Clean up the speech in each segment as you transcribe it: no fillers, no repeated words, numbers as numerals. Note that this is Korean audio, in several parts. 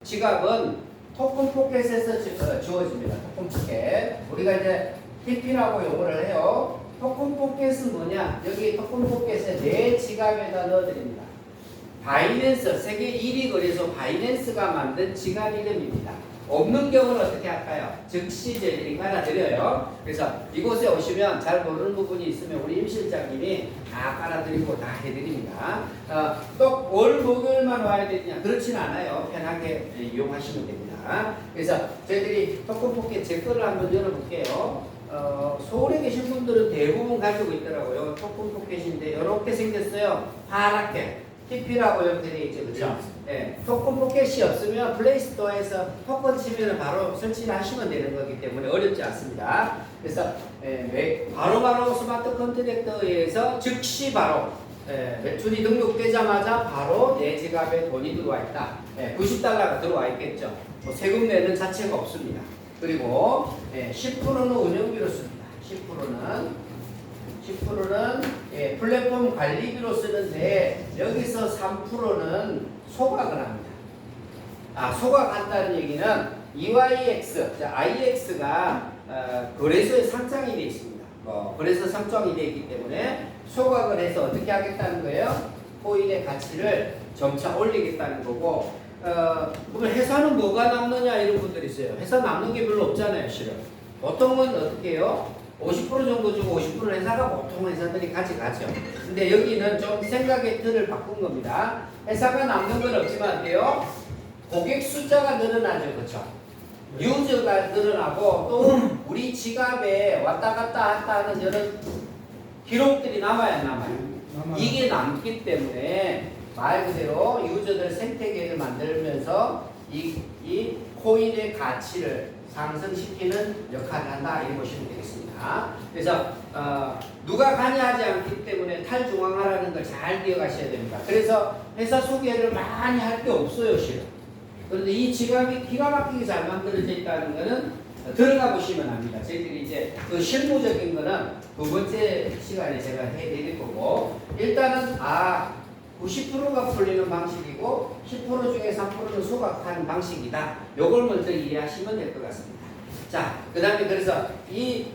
지갑은 토큰 포켓에서 주어집니다. 토큰 포켓. 우리가 이제 TP라고 용어를 해요. 토큰 포켓은 뭐냐? 여기 토큰 포켓에 내 지갑에다 넣어드립니다. 바이낸스, 세계 1위 거래소 바이낸스가 만든 지갑 이름입니다. 없는 경우는 어떻게 할까요? 즉시 저희들이 깔아드려요. 그래서 이곳에 오시면 잘 모르는 부분이 있으면 우리 임 실장님이 다 깔아드리고 다 해드립니다. 또 올 목요일만 와야 되느냐? 그렇지는 않아요. 편하게 이용하시면 됩니다. 그래서 저희들이 토큰 포켓 제 거를 한번 열어볼게요. 서울에 계신 분들은 대부분 가지고 있더라고요. 토큰 포켓인데 이렇게 생겼어요. 파랗게. TP라고 이렇게 되어 있죠. 그렇죠? 네. 토큰 포켓이 없으면 플레이스토어에서 토큰 치면 바로 설치를 하시면 되는 거기 때문에 어렵지 않습니다. 그래서 바로바로 스마트 컨트랙터에 의해서 즉시 바로 매출이 등록되자마자 바로 내 지갑에 돈이 들어와 있다. 90달러가 들어와 있겠죠. 뭐 세금 내는 자체가 없습니다. 그리고 10%는 운영비로 씁니다. 10%는 플랫폼 관리비로 쓰는데 여기서 3%는 소각을 합니다. 소각한다는 얘기는 IX가 거래소에 상장이 되어 있습니다. 거래소 상장이 되어 있기 때문에 소각을 해서 어떻게 하겠다는 거예요? 코인의 가치를 점차 올리겠다는 거고, 그러면 회사는 뭐가 남느냐 이런 분들이 있어요. 회사 남는 게 별로 없잖아요, 실은. 보통은 어떻게 해요? 50% 정도 주고 50% 회사가 보통 회사들이 가져가죠. 근데 여기는 좀 생각의 틀을 바꾼 겁니다. 회사가 남는 건 없지만 어때요? 고객 숫자가 늘어나죠. 그렇죠? 유저가 늘어나고 또 우리 지갑에 왔다 갔다 하는 이런 기록들이 남아야 안 남아요? 이게 남기 때문에 말 그대로 유저들 생태계를 만들면서 이 코인의 가치를 상승시키는 역할을 한다 이렇게 보시면 되겠습니다. 그래서 누가 관여하지 않기 때문에 탈중앙화라는 걸 잘 기억하셔야 됩니다. 그래서 회사 소개를 많이 할 게 없어요, 실은. 그런데 이 지갑이 기가 막히게 잘 만들어져 있다는 것은 들어가 보시면 압니다. 저희들이 이제 그 실무적인 거는 두 번째 시간에 제가 해드릴 거고, 일단은 90%가 풀리는 방식이고 10% 중에 3%는 소각하는 방식이다. 요걸 먼저 이해하시면 될 것 같습니다. 자, 그 다음에 그래서 이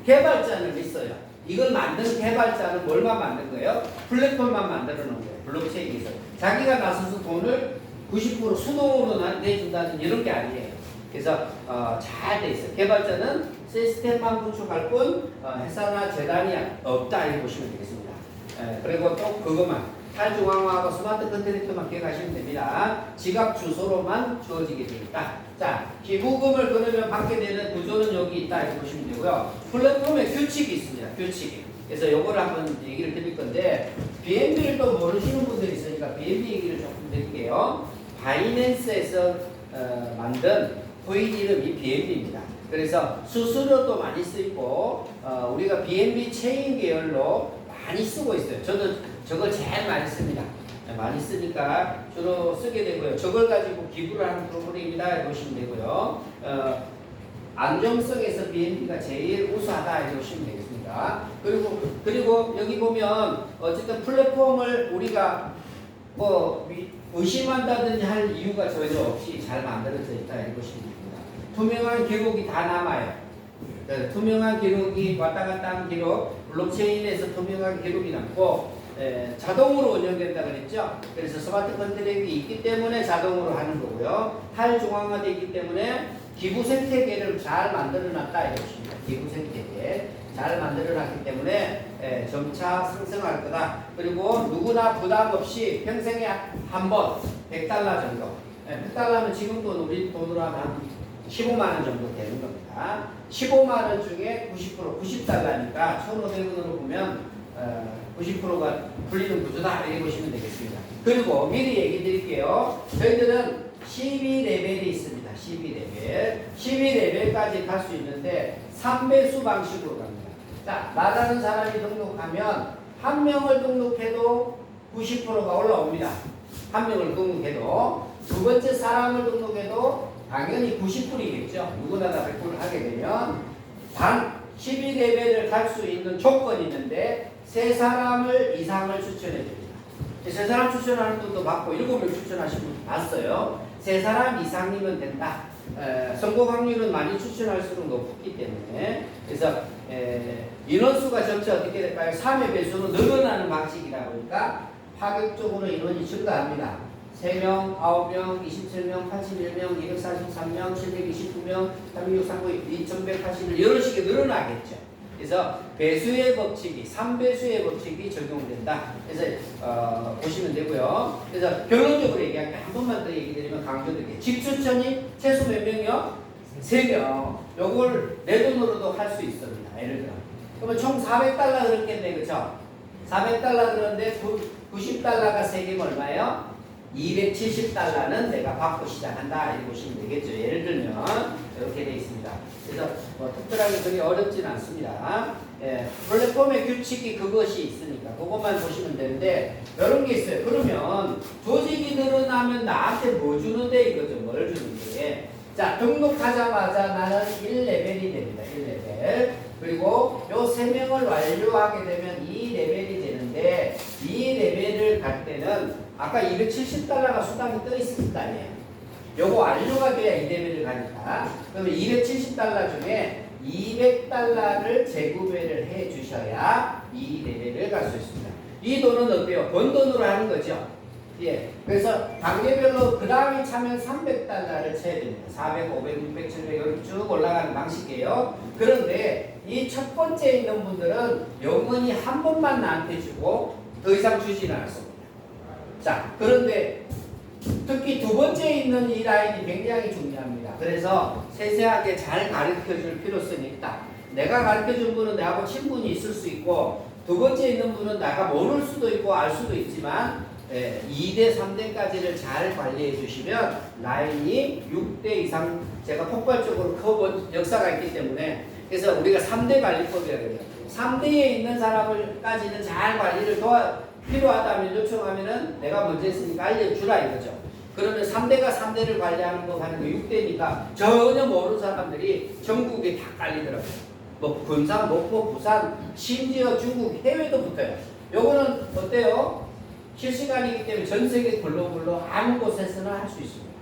개발자는 있어요. 이걸 만든 개발자는 뭘만 만든 거예요? 플랫폼만 만들어 놓은 거예요. 블록체인에서. 자기가 나서서 돈을 90% 수동으로 내준다는 이런 게 아니에요. 그래서 잘 돼 있어요. 개발자는 시스템만 구축할 뿐 회사나 재단이 없다 이렇게 보시면 되겠습니다. 그리고 또 그것만 탈중앙화하고 스마트 컨트랙터만 기억하시면 됩니다. 지갑 주소로만 주어지게 되어 있다. 자, 기부금을 그러면 받게 되는 구조는 여기 있다 이렇게 보시면 되고요. 플랫폼에 규칙이 있습니다. 규칙이. 그래서 요거를 한번 얘기를 드릴 건데, BNB를 또 모르시는 분들이 있으니까 BNB 얘기를 조금 드릴게요. 바이낸스에서 만든 코인 이름이 BNB입니다. 그래서 수수료도 많이 쓰이고 우리가 BNB 체인 계열로 많이 쓰고 있어요. 저도 저걸 제일 많이 씁니다. 많이 쓰니까 주로 쓰게 되고요. 저걸 가지고 기부를 하는 프로그램이다 보시면 되고요. 안정성에서 BNB가 제일 우수하다 이렇게 보시면 되겠습니다. 그리고 여기 보면 어쨌든 플랫폼을 우리가 뭐 의심한다든지 할 이유가 전혀 없이 잘 만들어져 있다 이렇게 보시면 됩니다. 투명한 기록이 다 남아요. 투명한 기록이 왔다 갔다 하는 기록, 블록체인에서 투명한 기록이 남고 자동으로 운영된다 그랬죠. 그래서 스마트 컨트랙이 있기 때문에 자동으로 하는 거고요. 탈중앙화되어 있기 때문에 기부 생태계를 잘 만들어놨다 이렇게 보십니다. 기부 생태계 잘 만들어놨기 때문에 점차 상승할 거다. 그리고 누구나 부담 없이 평생에 한 번 100달러 정도. 100달러면 지금 돈 우리 돈으로 하면 15만 원 정도 되는 겁니다. 15만 원 중에 90달러니까 1,500원으로 보면 90%가 풀리는 구조다 이렇게 보시면 되겠습니다. 그리고 미리 얘기 드릴게요. 저희들은 12레벨이 있습니다. 12레벨까지 갈 수 있는데 3배수 방식으로 갑니다. 자, 나라는 사람이 등록하면 한 명을 등록해도 90%가 올라옵니다. 한 명을 등록해도. 두 번째 사람을 등록해도 당연히 90%이겠죠. 누구나 다 100%를 하게 되면 단 12레벨을 갈 수 있는 조건이 있는데 3사람을 이상을 추천해 줍니다. 3사람 추천하는 분도 받고 7명 추천하신 분도 봤어요. 세 사람 이상이면 된다. 성공 확률은 많이 추천할수록 높기 때문에 그래서 인원수가 점차 어떻게 될까요? 3의 배수로 늘어나는 방식이다 보니까 파격적으로 인원이 증가합니다. 3명, 9명, 27명, 81명, 243명, 729명, 3639, 2181 이런 식으로 늘어나겠죠. 그래서 배수의 법칙이 3배수의 법칙이 적용된다. 그래서 보시면 되고요. 그래서 결론적으로 얘기할게요. 한 번만 더 얘기 드리면 강조드릴게요. 집 추천이 최소 몇 명이요? 3명. 요걸 내 돈으로도 할 수 있습니다. 예를 들어. 그러면 총 400달러 들었겠네. 그쵸? 400달러 들었는데 90달러가 3개면 얼마예요? 270달러는 내가 받고 시작한다. 이렇게 보시면 되겠죠. 예를 들면 이렇게 되어 있습니다. 그래서 특별하게 그리 어렵진 않습니다. 플랫폼의 규칙이 그것이 있으니까 그것만 보시면 되는데 이런 게 있어요. 그러면 조직이 늘어나면 나한테 뭐 주는데 이거죠. 뭘 주는데. 자, 등록하자마자 나는 1레벨이 됩니다. 1레벨. 그리고 요 3명을 완료하게 되면 2레벨이 되는데 2레벨을 갈 때는 아까 270달러가 수당이 떠 있을 거 아니에요. 요거 완료가 돼야 2레벨을 가니까. 그러면 270달러 중에 200달러를 재구매를 해 주셔야 2레벨을 갈 수 있습니다. 이 돈은 어때요? 번 돈으로 하는 거죠. 예. 그래서 단계별로 그 다음에 차면 300달러를 쳐야 됩니다. 400, 500, 600, 700 이렇게 쭉 올라가는 방식이에요. 그런데 이 첫 번째 있는 분들은 영원히 한 번만 나한테 주고 더 이상 주지는 않습니다. 자, 그런데 특히 두 번째 있는 이 라인이 굉장히 중요합니다. 그래서 세세하게 잘 가르쳐 줄 필요성이 있다. 내가 가르쳐 준 분은 나하고 친분이 있을 수 있고 두 번째 있는 분은 내가 모를 수도 있고 알 수도 있지만 2대, 3대까지를 잘 관리해 주시면 라인이 6대 이상 제가 폭발적으로 커본 역사가 있기 때문에 그래서 우리가 3대 관리법이라고 해요. 3대에 있는 사람을까지는 잘 관리를 필요하다면 요청하면은 내가 먼저 했으니까 알려주라 이거죠. 그러면 3대가 3대를 관리하는 거 하는 거 6대니까 전혀 모르는 사람들이 전국에 다 깔리더라고요. 뭐 군산, 목포, 부산, 심지어 중국 해외도 붙어요. 요거는 어때요? 실시간이기 때문에 전 세계 글로벌로 아무 곳에서나 할 수 있습니다.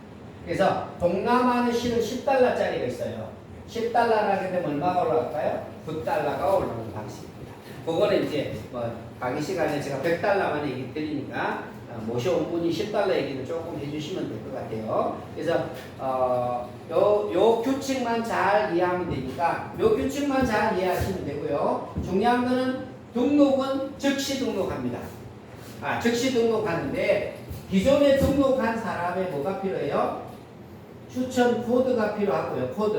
그래서 동남아는 실은 10달러짜리가 있어요. 10달러를 하게 되면 얼마가 올라갈까요? 9달러가 올라오는 방식입니다. 그거는 이제 뭐 강의 시간에 제가 100달러만 얘기 드리니까 모셔온 분이 10달러 얘기는 조금 해주시면 될 것 같아요. 그래서 요 규칙만 잘 이해하면 되니까 요 규칙만 잘 이해하시면 되고요. 중요한 거는 등록은 즉시 등록합니다. 즉시 등록하는데 기존에 등록한 사람의 뭐가 필요해요? 추천 코드가 필요하고요. 코드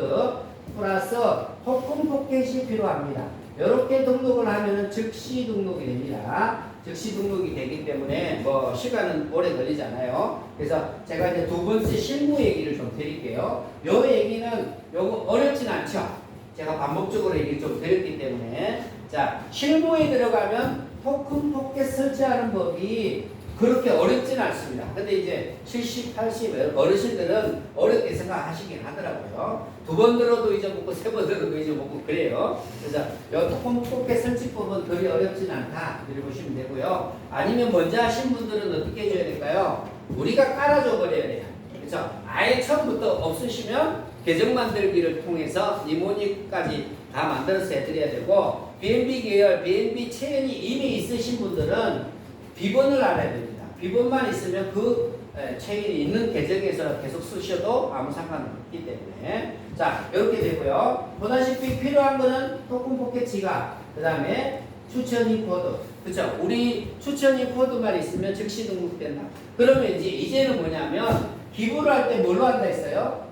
플러스 토큰 포켓이 필요합니다. 이렇게 등록을 하면은 즉시 등록이 됩니다. 즉시 등록이 되기 때문에 뭐 시간은 오래 걸리잖아요. 그래서 제가 이제 두 번째 실무 얘기를 좀 드릴게요. 요 얘기는 요거 어렵진 않죠. 제가 반복적으로 얘기 좀 드렸기 때문에 자 실무에 들어가면 토큰 포켓 설치하는 법이 그렇게 어렵진 않습니다. 근데 이제 70, 80 어르신들은 어렵게 생각하시긴 하더라고요. 두 번 들어도 잊어먹고 세 번 들어도 잊어먹고 그래요. 그래서 이 토큰 포켓 설치법은 그리 어렵진 않다. 이렇게 보시면 되고요. 아니면 먼저 하신 분들은 어떻게 해줘야 될까요? 우리가 깔아줘 버려야 돼요. 그렇죠? 아예 처음부터 없으시면 계정 만들기를 통해서 니모니까지 다 만들어서 해드려야 되고 BNB 계열, BNB 체인이 이미 있으신 분들은 비번을 알아야 됩니다. 비번만 있으면 그 체인이 있는 계정에서 계속 쓰셔도 아무 상관없기 때문에 자 이렇게 되고요. 보다시피 필요한 거는 토큰 포켓 지갑 그 다음에 추천이 코드 그쵸? 우리 추천이 코드만 있으면 즉시 등록된다. 그러면 이제는 뭐냐면 기부를 할 때 뭘로 한다 했어요?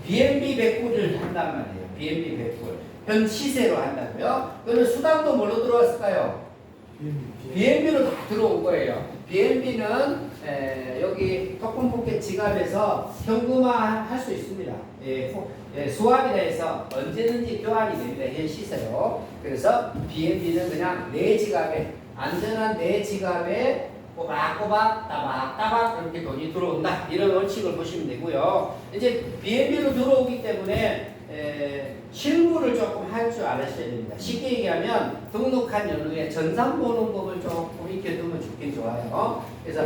BNB 100불을 한단 말이에요. BNB 100불 현 시세로 한다고요? 그러면 수당도 뭘로 들어왔을까요? BNB로 다 들어온 거예요. BNB는 여기 토큰 포켓 지갑에서 현금화 할 수 있습니다. 수합이라 해서 언제든지 교환이 됩니다. 현 시세로. 그래서 BNB는 그냥 내 지갑에 안전한 내 지갑에 꼬박꼬박 따박따박 이렇게 돈이 들어온다. 이런 원칙을 보시면 되고요. 이제 BNB로 들어오기 때문에 실무를 조금 할 줄 알으셔야 됩니다. 쉽게 얘기하면 등록한 연후에 전산 보는 법을 조금 익혀두면 좋긴 좋아요. 그래서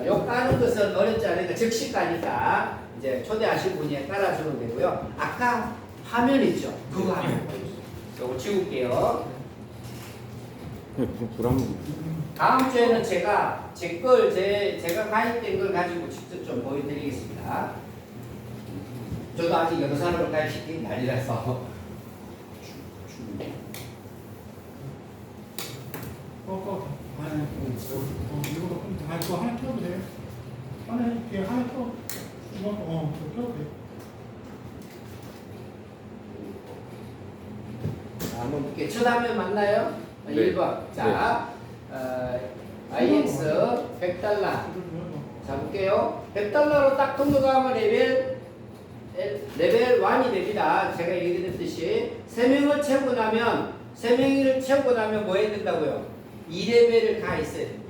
요 까는 것은 어렵지 않으니까 즉시 까니까 이제 초대하신 분이 깔아주면 되고요. 아까 화면 있죠? 그거 한번 보여주세요. 요거 지울게요. 다음 주에는 제가 제가 가입된 걸 가지고 직접 좀 보여드리겠습니다. 저도 아직 여러 사람을 가입시킨 게 아니라서. 이거 하나 켜도 돼. 뒤에 하나 켜. 켜도 돼. 한번 볼게요. 첫 화면 맞나요? 네. 1번. 자, IX 100달러. 자, 볼게요. 100달러로 딱 등록하면 레벨 1이 됩니다. 제가 얘기했듯이 3명을 채우고 나면 3명을 채우고 나면 뭐 해야 된다고요? 2레벨을 가 있어야 됩니다.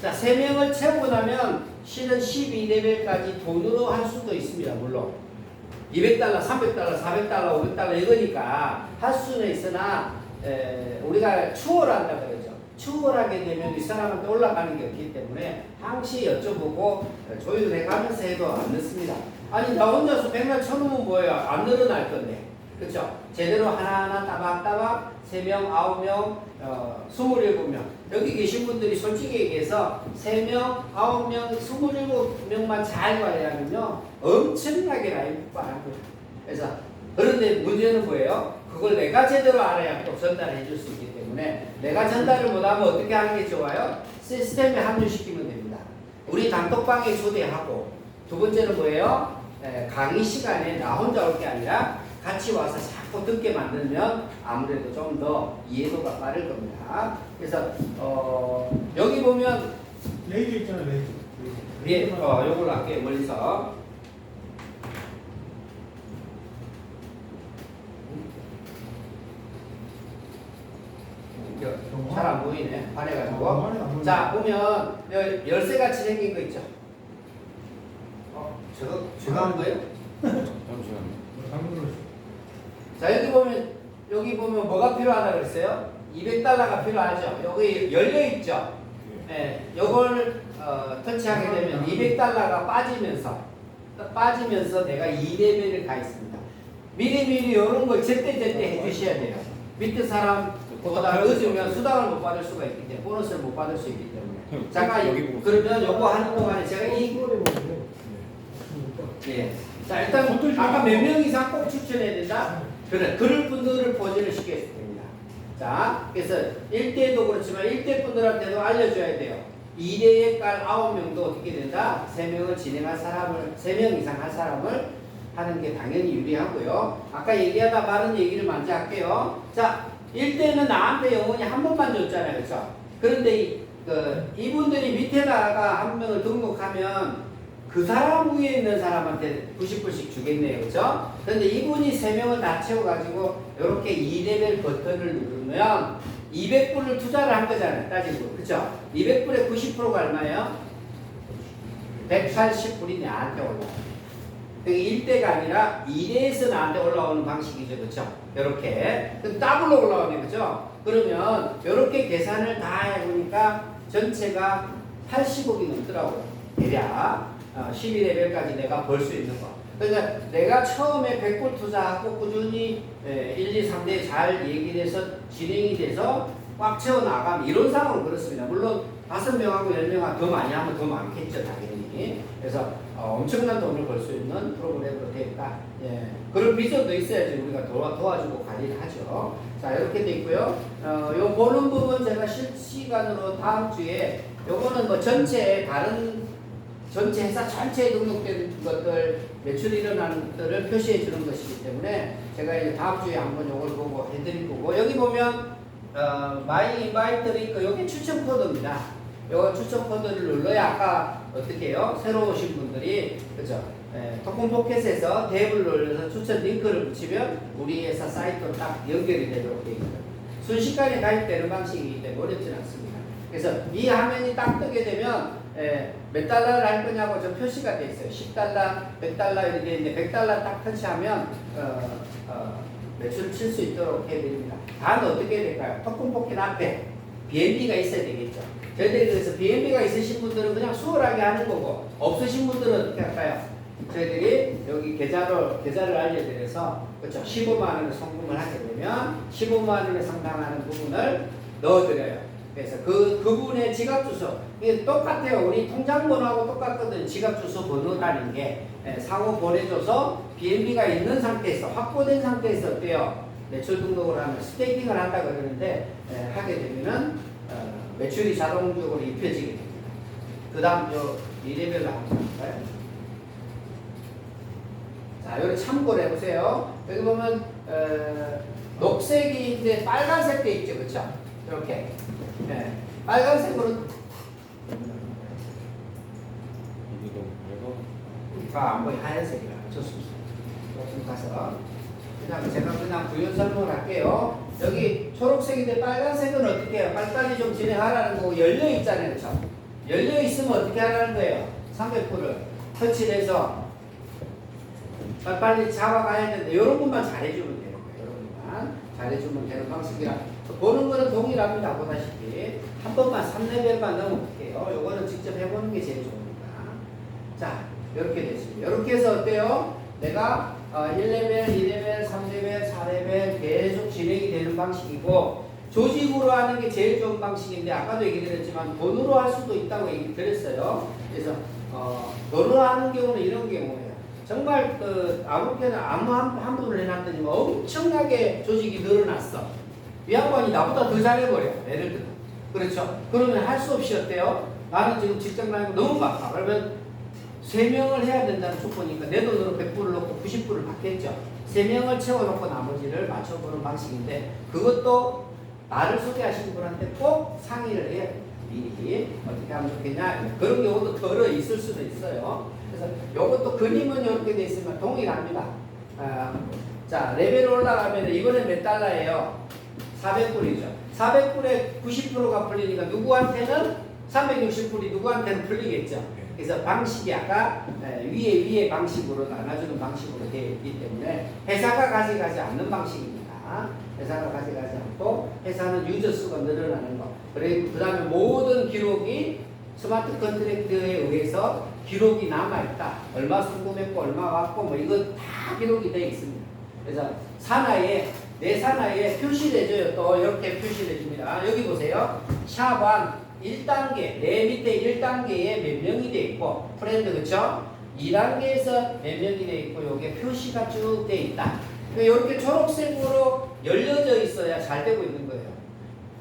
자, 3명을 채우고 나면 실은 12레벨까지 돈으로 할 수도 있습니다. 물론 200달러, 300달러, 400달러, 500달러 이거니까 할 수는 있으나 우리가 추월한다 그러죠. 추월하게 되면 이 사람한테 올라가는 게 없기 때문에 항시 여쭤보고 조율해 가면서 해도 안 늦습니다. 아니 나 혼자서 백날 쳐놓으면 뭐예요? 안 늘어날 건데. 그렇죠? 제대로 하나하나 따박따박 3명, 9명, 27명 여기 계신 분들이 솔직히 얘기해서 3명, 9명, 27명만 잘 관리하면요 엄청나게 라인 폭발한 거예요. 그래서 그런데 문제는 뭐예요? 그걸 내가 제대로 알아야 또 전달해 줄 수 있기 때문에 내가 전달을 못하면 어떻게 하는 게 좋아요? 시스템에 합류시키면 됩니다. 우리 단톡방에 초대하고 두 번째는 뭐예요? 강의 시간에 나 혼자 올 게 아니라 같이 와서 자꾸 듣게 만들면 아무래도 좀 더 이해도가 빠를 겁니다. 그래서 여기 보면 레이저 있잖아, 레이저. 위에 요걸로 할게요. 멀리서 잘 안 보이네. 반해가지고. 자 보면 열쇠같이 생긴 거 있죠. 제가 한 거예요? 자 여기 보면 뭐가 필요하다 그랬어요? 200달러가 필요하죠. 여기 열려 있죠. 예, 요걸 터치하게 되면 200달러가 빠지면서 내가 2레벨을 가 있습니다. 미리 이런 걸 제때 해주셔야 돼요. 밑에 사람보다 늦으면 수당을 못 받을 수가 있기 때문에 보너스를 못 받을 수 있기 때문에. 잠깐 그러면 요거 하는 동안에 제가 예. 자 일단 아까 몇 명 이상 꼭 추천해야 된다. 그래 그럴 분들을 포진을 시켜야 됩니다. 자 그래서 1대도 그렇지만 1대 분들한테도 알려줘야 돼요. 2대에 깔 9명도 어떻게 된다? 3명을 진행할 사람을 3명 이상 할 사람을 하는 게 당연히 유리하고요. 아까 얘기하다 말은 얘기를 먼저 할게요. 자 1대는 나한테 영원히 한 번만 줬잖아요. 그렇죠? 그런데 이분들이 밑에다가 한 명을 등록하면 그 사람 위에 있는 사람한테 90불씩 주겠네요. 그렇죠? 그런데 이분이 3명을 다 채워가지고 이렇게 2레벨 버튼을 누르면 200불을 투자를 한 거잖아요. 따지고. 그렇죠? 200불에 90%가 얼마예요? 180불이 나한테 올라와요. 그게 1대가 아니라 2대에서 나한테 올라오는 방식이죠. 그렇죠? 이렇게. 그럼 더블로 올라오네. 그렇죠? 그러면 이렇게 계산을 다 해보니까 전체가 80억이 넘더라고요. 대략 12레벨까지 내가 벌 수 있는 거. 그러니까 내가 처음에 100불 투자하고 꾸준히 1, 2, 3대 잘 얘기돼서 진행이 돼서 꽉 채워 나가면 이런 상황은 그렇습니다. 물론 5명하고 10명하고 더 많이 하면 더 많겠죠. 당연히. 그래서 엄청난 돈을 벌 수 있는 프로그램으로 되었다. 예. 그런 비전도 있어야지 우리가 도와주고 관리를 하죠. 자 이렇게 돼 있고요. 요 보는 부분 제가 실시간으로 다음 주에 요거는 뭐 전체 회사 전체에 등록된 것들, 매출이 일어나는 것들을 표시해 주는 것이기 때문에 제가 이제 다음 주에 한번 요걸 보고 해드릴 거고, 여기 보면 마이 인바이트 링크, 여기 추천 코드입니다. 요 추천 코드를 눌러야 아까 어떻게 해요? 새로 오신 분들이, 그죠? 토큰 포켓에서 탭을 눌러서 추천 링크를 붙이면 우리 회사 사이트로 딱 연결이 되도록 되어 있습니다. 순식간에 가입되는 방식이기 때문에 어렵진 않습니다. 그래서 이 화면이 딱 뜨게 되면 몇 달러를 할 거냐고 저 표시가 돼 있어요. 10달러, 100달러 이렇게 돼 있는데 100달러 딱 터치하면 매출을 칠 수 있도록 해드립니다. 다음은 어떻게 될까요? 토큰 포켓 앞에 BNB가 있어야 되겠죠. 저희들이 그래서 BNB가 있으신 분들은 그냥 수월하게 하는 거고, 없으신 분들은 어떻게 할까요? 저희들이 여기 계좌를 알려드려서, 그렇죠. 15만 원을 송금을 하게 되면 15만 원에 상당하는 부분을 넣어드려요. 그래서 그분의 지갑 주소, 이게 똑같아요. 우리 통장 번호하고 똑같거든. 지갑 주소 번호라는 게 상호 보내줘서 BNB가 있는 상태에서, 확보된 상태에서 어때요? 매출 등록을 하면 스테이킹을 한다 그러는데, 하게 되면은 매출이 자동적으로 입혀지게 됩니다. 그 다음 저 2레벨로 한번 볼까요? 자, 여기 참고를 해보세요. 여기 보면 녹색이 이제 빨간색 돼 있죠, 그렇죠? 이렇게 빨간색으로 안 보이 하얀색이라 좋습니다. 조금 가서 제가 부연 설명을 할게요. 여기 초록색인데 빨간색은 어떻게 해요? 빨리빨리 좀 진행하라는 거고 열려 있잖아요, 그렇죠? 열려 있으면 어떻게 하라는 거예요? 300%를 터치를 해서 빨리 잡아가야 되는데 이런 것만 잘해주면 되는 거예요. 이런 것만 잘해주면 되는 방식이라 보는 거는 동일합니다. 보다시피 한 번만 3레벨만 넣으면 어떡해요? 요거는 직접 해보는 게 제일 좋으니까. 자, 이렇게 됐습니다. 이렇게 해서 어때요? 내가 1레벨, 2레벨, 3레벨, 4레벨 계속 진행이 되는 방식이고, 조직으로 하는 게 제일 좋은 방식인데 아까도 얘기 드렸지만 돈으로 할 수도 있다고 얘기 드렸어요. 그래서 돈으로 하는 경우는 이런 경우예요. 정말 아무렇게나 아무 한 분을 해놨더니 엄청나게 조직이 늘어났어. 이 양반이 나보다 더 잘해버려. 예를 들어. 그렇죠? 그러면 할 수 없이 어때요? 나는 지금 직장 다니고 너무 바빠. 그러면 3명을 해야 된다는 조건이니까 내 돈으로 100불을 넣고 90불을 받겠죠. 3명을 채워놓고 나머지를 맞춰보는 방식인데, 그것도 나를 소개하시는 분한테 꼭 상의를 해야 돼요. 미리 어떻게 하면 좋겠냐. 그런 경우도 덜어 있을 수도 있어요. 그래서 이것도 그림은 이렇게 돼 있으면 동일합니다. 자, 레벨 올라가면 이번에 몇 달러예요? 400불이죠. 400불에 90%가 풀리니까 누구한테는 360불이 누구한테는 풀리겠죠. 그래서 방식이 아까 위에 방식으로 나눠주는 방식으로 되어 있기 때문에 회사가 가져가지 않는 방식입니다. 회사가 가져가지 않고 회사는 유저 수가 늘어나는 거. 그리고 그 다음에 모든 기록이 스마트 컨트랙트에 의해서 기록이 남아있다. 얼마 송금했고 얼마 왔고 뭐 이거 다 기록이 되어 있습니다. 그래서 내 산하에 표시를 해줘요. 또 이렇게 표시를 해줍니다. 여기 보세요. 샵1 1단계, 내 밑에 1단계에 몇 명이 돼 있고, 프렌드, 그쵸? 2단계에서 몇 명이 돼 있고, 요게 표시가 쭉 돼 있다. 이렇게 초록색으로 열려져 있어야 잘 되고 있는 거예요.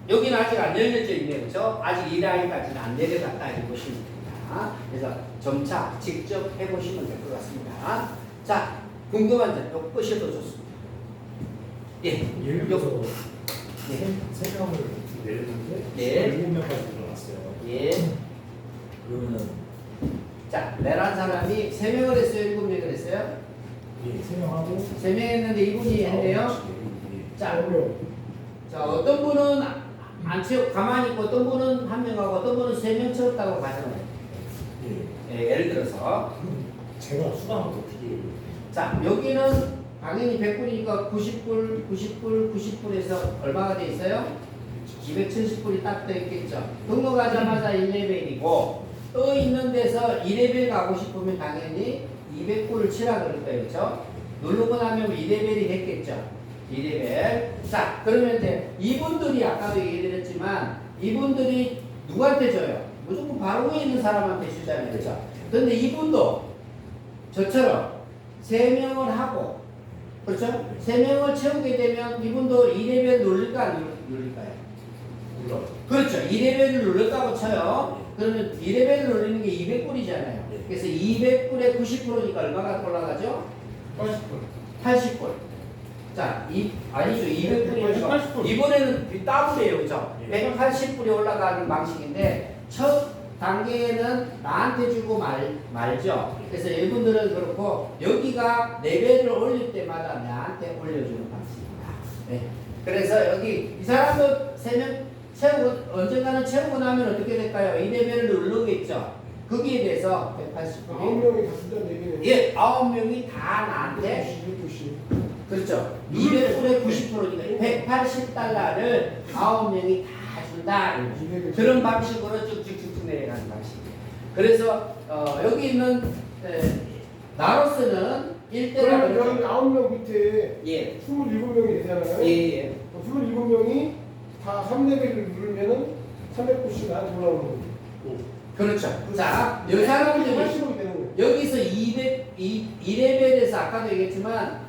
여기는 아직 안 열려져 있네요, 그쵸? 아직 2단계까지는 안 내려갔다, 이렇게 보시면 됩니다. 그래서 점차 직접 해보시면 될 것 같습니다. 자, 궁금한 점, 요 끄셔도 좋습니다. 예. 예를 들어서 예. 세 명을 내렸는데 예. 7명까지 들어갔어요. 예. 그러면은 자, 내란 사람이 3명을 했어요? 7명을 했어요? 예, 3명 하고 3명 했는데 이분이 했네요? 자, 자, 어떤 분은 안 채우, 가만히 있고, 어떤 분은 1명하고, 어떤 분은 3명 채웠다고 가정을 해요. 예. 예를 들어서. 그럼 제가 수강을 어떻게 자, 여기는 당연히 100불이니까 90불, 90불, 90불에서 얼마가 돼 있어요? 270불이 딱 떠 있겠죠. 등록하자마자 1레벨이고, 떠 있는 데서 2레벨 가고 싶으면 당연히 200불을 치라 그럴 거예요. 그렇죠? 누르고 나면 2레벨이 됐겠죠. 2레벨. 자, 그러면 이제 이분들이 아까도 얘기드렸지만, 이분들이 누구한테 줘요? 무조건 바로 위에 있는 사람한테 주잖아요. 그렇죠? 그런데 이분도 저처럼 3명을 하고, 그렇죠? 3명을 채우게 되면 이분도 2레벨 누를까 안 누를까요? 몰라. 그렇죠. 2레벨을 누른다고 쳐요. 그러면 2레벨을 누르는 게 200불이잖아요. 그래서 200불에 90%니까 얼마가 올라가죠? 80불. 80불. 자, 아니죠. 200불이니까 80불. 이번에는 더블이에요. 그죠? 예. 180불이 올라가는 방식인데 첫 단계에는 나한테 주고 말죠. 그래서 이분들은 그렇고 여기가 레벨을 올릴 때마다 나한테 올려주는 방식입니다. 네. 그래서 여기 이 사람도 3명 채우고 언젠가는 채우고 나면 어떻게 될까요? 이 레벨을 누르겠죠. 거기에 대해서 180불이 9명이 다 쓴다는 얘기네. 예, 9명이 다 나한테 그렇죠. 200불에 90%니까 180달러를 9명이 다 주는 합니다. 그런 방식으로 쭉쭉쭉 내려가는 방식이에요. 그래서 여기 있는 나로서는 그러면 여기 1대라는 9명 밑에 예. 27명이 되잖아요. 예. 27명이 다 3레벨을 누르면은 300%씩 나한테 올라오는 거죠. 그렇죠. 자, 이 사람들이 80억이 되는 거예요. 여기서 2레벨에서 아까도 얘기했지만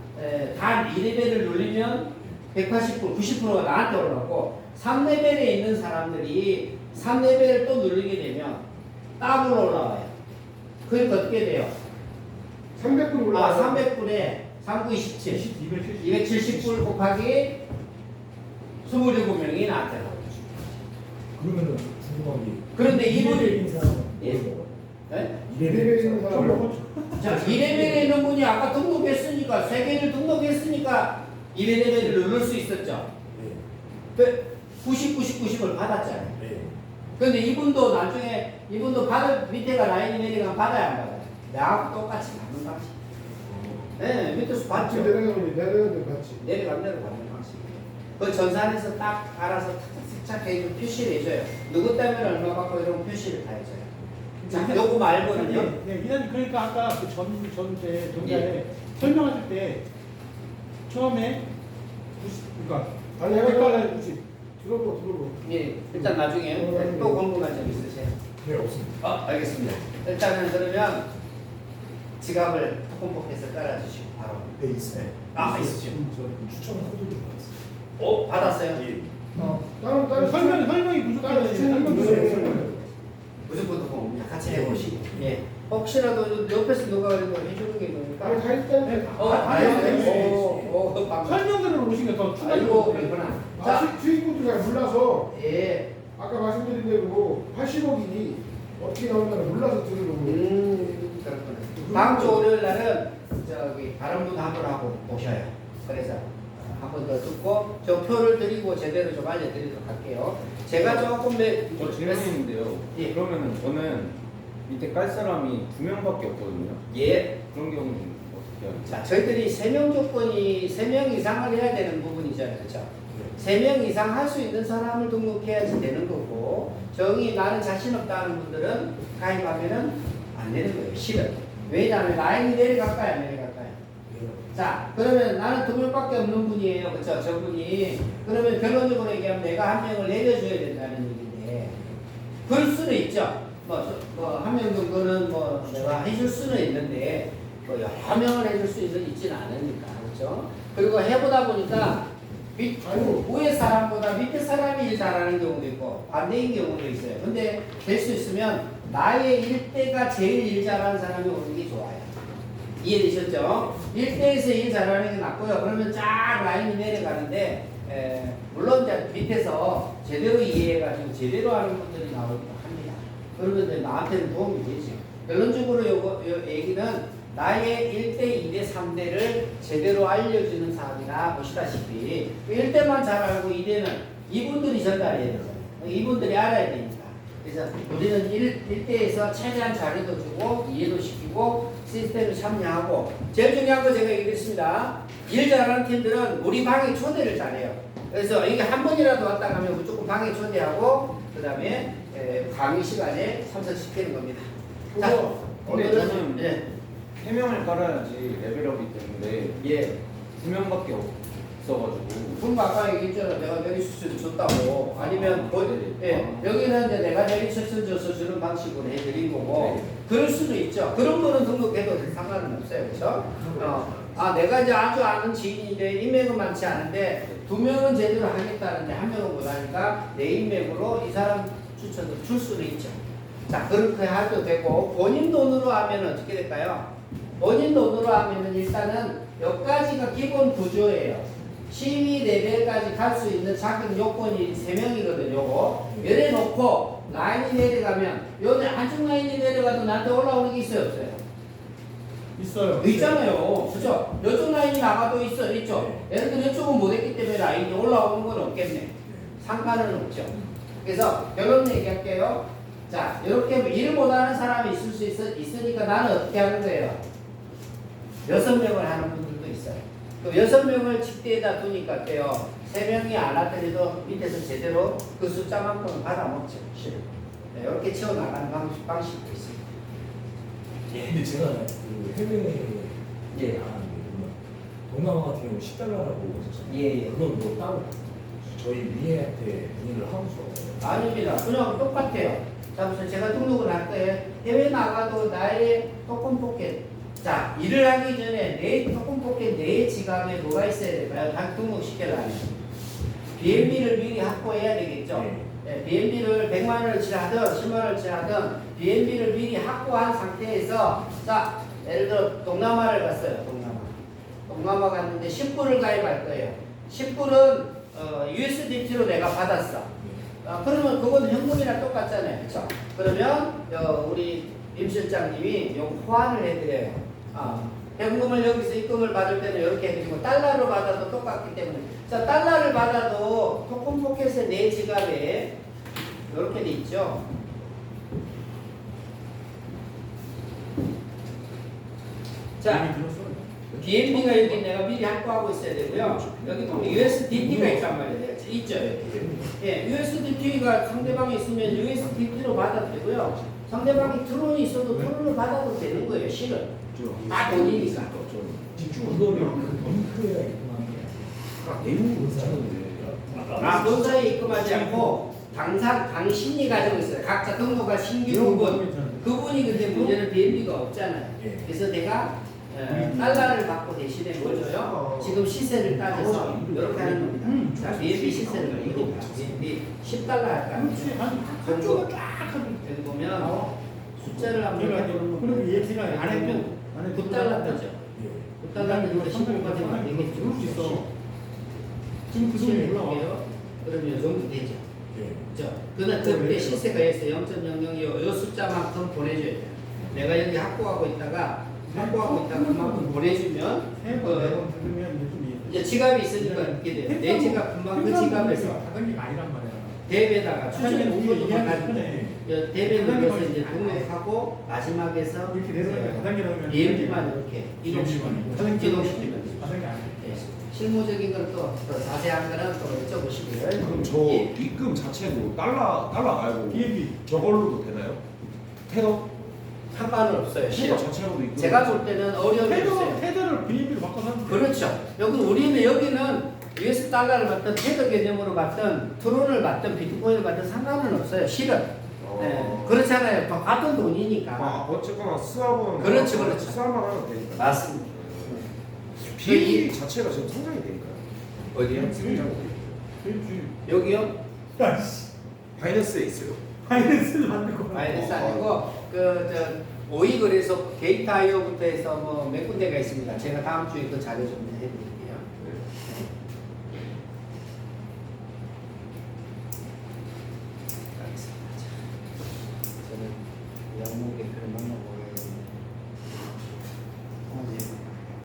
단 2레벨을 누르면 180%, 90%가 나한테 올라오고 3레벨에 있는 사람들이 3레벨을 또 누르게 되면 더블 올라와요. 그러니까 어떻게 돼요? 300불 올라와요. 300불에 3927, 270. 270불 곱하기 27명이 나한테 나오죠. 그러면은 궁금한 게. 그런데 이분이- 있는 사람은 예. 뭐예요? 네? 2레벨에 있는 사람은 자, 2레벨에 있는 분이 아까 등록했으니까 3개를 등록했으니까 2레벨을 누를 수 있었죠. 네. 90, 90을 받았잖아요. 네. 근데 이분도 나중에 이분도 받을 밑에가 라인이 내려가면 받아야 안 받아요. 나하고 똑같이 받는 방식. 네, 밑에서 같이 받죠. 내려가면 내려가는 같이. 내려가면 대로 받는 방식이에요. 그 전산에서 딱 알아서 탁탁 해주고 표시를 해줘요. 누구 때문에 얼마 받고 이런 표시를 다 해줘요. 자, 요거 말고는요. 네, 이사님 그러니까 아까 그 전체 동자에 예. 설명하실 때 처음에 90, 그러니까 아니, 100달러에 90. 들어보. 예, 일단 나중에 또 궁금한 점 있으세요? 네, 없습니다. 알겠습니다. 일단은 그러면 지갑을 톡톡해서 깔아주시고 바로. 네, 있어요. 있으시죠. 저 추천 코드도 받았어요. 받았어요? 예. 다른 설명이 부족하다니 설명 주세요. 무슨 것도 봅니다. 같이 해보시고. 예. 혹시라도 옆에서 누가 그래도 해주는 게 있으니까. 아니, 다 했다니까. 방금. 설명들을 오신 게더 아이고, 추가적으로 그렇구나. 자, 수익금도 잘 몰라서 예. 아까 말씀드린 대로 80억이 어떻게 나오는지 몰라서 들은 거고. 그렇구나. 다음 주 월요일 날은 저기 다른 분 한 분 하고 오셔요. 그래서 한 번 더 듣고 저 표를 드리고 제대로 좀 알려드리도록 할게요. 제가 조금 저 질문인데요. 예. 그러면은 저는 밑에 깔 사람이 2명밖에 없거든요. 예. 그런 경우는 어떻게 하죠? 자, 저희들이 3명 조건이 3명 이상을 해야 되는 부분이잖아요. 그렇죠? 3명 이상 할 수 있는 사람을 등록해야지 되는 거고, 저기 나는 자신 없다는 분들은 가입하면은 안 되는 거예요. 실은. 왜냐하면 라인이 내려갈까요? 안 내려갈까요? 자, 그러면 나는 2명밖에 없는 분이에요. 그렇죠? 저분이. 그러면 결론적으로 얘기하면 내가 한 명을 내려줘야 된다는 얘기인데, 그럴 수는 있죠. 한 명 정도는 내가 해줄 수는 있는데, 여러 명을 해줄 수 있지는 않으니까. 그렇죠? 그리고 해보다 보니까, 위에 사람보다 밑에 사람이 일 잘하는 경우도 있고, 반대인 경우도 있어요. 근데 될 수 있으면, 나의 일대가 제일 일 잘하는 사람이 오는 게 좋아요. 이해되셨죠? 1대에서 일 잘하는 게 낫고요. 그러면 쫙 라인이 내려가는데, 물론 이제 밑에서 제대로 이해해가지고 제대로 하는 분들이 나오기도 합니다. 그러면 이제 나한테는 도움이 되죠. 결론적으로 요 얘기는 나의 1대, 2대, 3대를 제대로 알려주는 사업이라 보시다시피 1대만 잘 알고 2대는 이분들이 전달해야 되잖아요. 이분들이 알아야 되니까. 그래서 우리는 1대에서 최대한 자료도 주고 이해도 시키고 시스템에 참여하고 제일 중요한 거 제가 얘기했습니다. 일 잘하는 팀들은 우리 방에 초대를 잘해요. 그래서 이게 한 번이라도 왔다 가면 무조건 방에 초대하고 그 다음에 강의 시간에 참석시키는 겁니다. 자, 근데 오늘은 저는 예. 3명을 깔아야지 레벨업이 되는데 예. 2명밖에 없어가지고 그럼 아까 얘기했잖아. 내가 내리수술 줬다고. 아니면 여기는 이제 내가 내리수술 줘서 주는 방식으로 해드린 거고. 네. 그럴 수도 있죠. 그런 거는 등록해도 상관은 없어요. 그렇죠? 내가 이제 아주 아는 지인인데 인맥은 많지 않은데 2명은 제대로 하겠다는데 1명은 못하니까 내 인맥으로 이 사람 추천도 줄 수도 있죠. 자, 그렇게 해도 되고 본인 돈으로 하면 어떻게 될까요? 본인 돈으로 하면은 일단은 여기까지가 기본 구조예요. 시위 레벨까지 갈 수 있는 자격 요건이 3명이거든요. 요거. 이래 놓고 라인이 내려가면 여기 한쪽 라인이 내려가도 나한테 올라오는 게 있어요, 없어요? 있어요. 있잖아요. 그죠? 이쪽 라인이 나가도 있죠? 예를 들어 이쪽은 못했기 때문에 라인이 올라오는 건 없겠네. 상관은 없죠. 그래서 결론 얘기할게요. 자, 이렇게 일 못하는 사람이 있을 수 있으니까 나는 어떻게 하는 거예요? 6명을 하는 분들도 있어요. 또 6명을 직대에다 두니까 어때요? 3명이 안 왔더라도 밑에서 제대로 그 숫자만큼은 받아먹죠. 실은. 네, 이렇게 채워나가는 방식도 있습니다. 근데 제가 그 해외에 예. 나가는 게 동남아 같은 경우 10달러라고 했었잖아요. 예, 예. 그건 뭐 따로 저희 미애한테 문의를 하고서 아닙니다. 그냥 똑같아요. 자, 무슨 제가 등록을 할 때 해외 나가도 나의 토큰 포켓. 자, 일을 하기 전에 내 토큰 포켓 내 지갑에 뭐가 있어야 될까요? 다 등록시켜라니. BNB를 미리 확보해야 되겠죠. 네, BNB를 100만 원어치 하든 10만 원어치 하든 BNB를 미리 확보한 상태에서 자, 예를 들어 동남아를 갔어요. 동남아 갔는데 10불을 가입할 거예요. 10불은 USDT로 내가 받았어. 그러면 그건 현금이랑 똑같잖아요. 그렇죠? 그러면 우리 임 실장님이 요 호환을 해드려요. 현금을 여기서 입금을 받을 때는 이렇게 해드리고 달러로 받아도 똑같기 때문에 자 달러를 받아도 토큰 포켓의 내 지갑에 이렇게 돼 있죠. 자 BNB가 여기 내가 미리 확보하고 있어야 되고요. 여기 보면 USDT가 있단 말이에요. 있죠 여기. 예, USDT가 상대방이 있으면 USDT로 받아도 되고요. 상대방이 트론이 있어도 트론을 받아도 되는 거예요. 실은 다 돈이니까. 이거를 링크에 입금하는 게 내용 의사인데 본사에 입금하지 않고 당신이 가지고 있어요. 각자 등록한 신규 그분이 근데 문제는 BNB가 없잖아요. 예. 그래서 내가 달러를 받고 대신에 뭘 줘요? 지금 시세를 따져서 이렇게 하는 겁니다. 자, BNB 시세를 보니까 BNB 10달러 할까? 그렇지. 한쪽은 쫙 하고. 여기 보면 숫자를 한번 해보면 그리고 얘기가 안 했면 9달러 뜨죠. 9달러 뜨니까 15가 되면 안 되겠죠. 그럴 수 있어. 지금 그 돈이 올라와. 볼게요. 그러면 이 정도 되죠. 예. 그죠? 그러나 그때 시세가 있어 0.00이 이 숫자만큼 보내줘야 돼요. 내가 여기 확보하고 있다가 그만큼 보내주면 세번 네번 들으면 좀 이제 지갑이 있으니까 이렇게 돼요. 내 지갑 금방 그 지갑에서 다른 게 아니란 말이야. 대배에다가 추천 공고도 이해하기 받아주고 편해. 대배 눌러서 이제 등록하고 마지막에서 이렇게 내려가면 다단계라면 BNB만 이렇게 이동시키면 기동시키면 다단계 아니야. 예. 실무적인 건 또 자세한 거는 또 여쭤보시고요. 그럼 저 예. 입금 자체도 달러 말고 BNB. 저걸로도 되나요? 테더? 상관은 없어요. 테더 실은. 자체로도 입금. 제가 볼 때는 어려움이 없어요. 테더를 BNB로 바꿔서 하면 돼. 그렇죠. 여기는 US 달러를 받든 테더 개념으로 받든 트론을 받든 비트코인을 받든 상관은 없어요. 실은. 네. 그렇잖아요. 같은 돈이니까. 어쨌거나 수합은 그렇죠. 수합만 하면 되니까. 맞습니다. 비행기 자체가 지금 성장이 되니까요. 어디요? 그렇지. 여기요? 야, 씨. 바이낸스에 있어요. 바이낸스를 만들고. 마이너스 아니고 오이 거래소 게이트.io부터 해서 뭐 몇 군데가 있습니다. 제가 다음 주에 그 자료 좀 해드릴게요. 알겠습니다. 저는 영국에